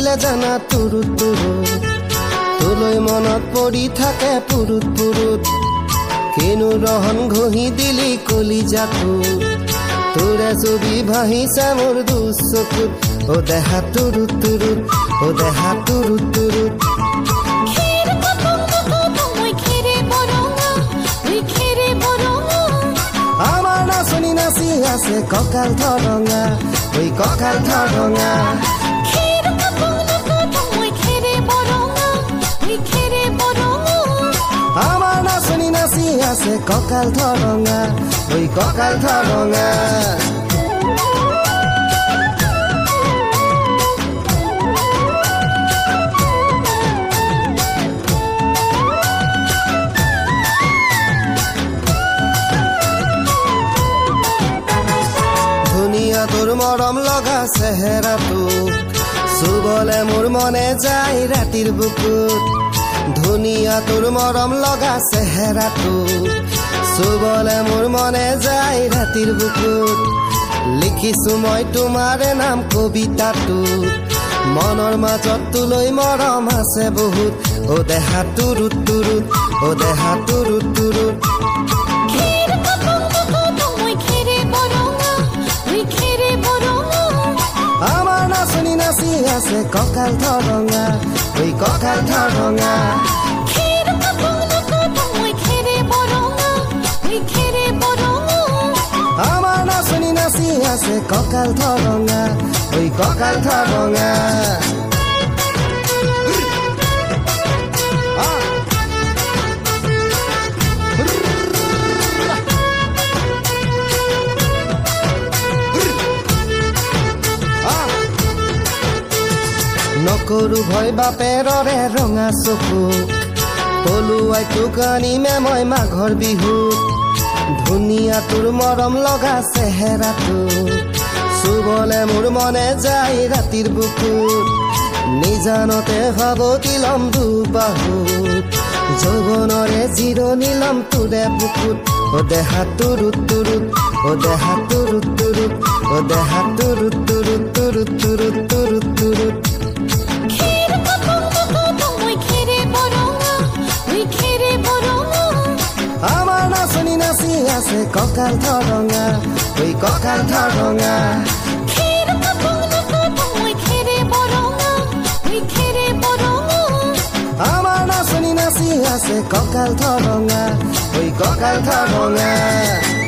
দিলে জানা তুৰুত তুৰুত তোলৈ মনত পৰি থাকে পুৰুত পুৰুত কিনো ৰহন ঘঁহি দিলি কলিজাটো তোৰে ছবি ভাহিছে মোৰ দুচকুত ও দেহা তুৰুত তুৰুত ও দেহা তুৰুত তুৰুত আমাৰ নাচনি নাচি আছে কঁকাল ধৰঙা ঐ কঁকাল ধৰঙা আমাৰ নাচনি নাচি আছে কঁকাল ধৰঙা ঐ কঁকাল ধৰঙা তোৰ মৰম লগা চেহেৰাটো চুবলে মোৰ মনে যায় ৰাতিৰ বুকুত ধুনীয়া তোৰ মৰম লগা চেহেৰাটো চুবলে মোৰ মনে যায় ৰাতিৰ বুকুত লিখিছো মই তোমাৰে নাম কবিতাটো মনৰ মাজত তোলৈ মৰম আছে বহুত ও দেহা তুৰুত তুৰুত ও দেহা তুৰুত তুৰুত আমাৰ নাচনি নাচি আছে কঁকাল ধৰঙা ঐ কঁকাল ধৰঙা আমাৰ নাচনি নাচি আছে কঁকাল ধৰঙা ঐ কঁকাল ধৰঙা নকৰো ভয় বাপেৰৰে ৰঙা চকু পলুৱাই তোক আনিমে মই মাঘৰ বিহুত ধুনীয়া তোৰ মৰম লগা চেহেৰাটো চুবলে মোৰ মনে যায় ৰাতিৰ বুকুত নিজানতে সাৱটি লম দুবাহুত যৌৱনৰে জিৰণি লম তোৰে বুকুত ও দেহা তুৰুত তুৰুত ও দেহা তুৰুত তুৰুত ও দেহা তুৰুত তুৰুত তুৰুত তুৰুত তুৰুত তুৰুত আমাৰ নাচনি নাচি আছে কঁকাল ধৰঙা ঐ কঁকাল ধৰঙা আমাৰ নাচনি নাচি আছে কঁকাল ধৰঙা ঐ কঁকাল ধৰঙা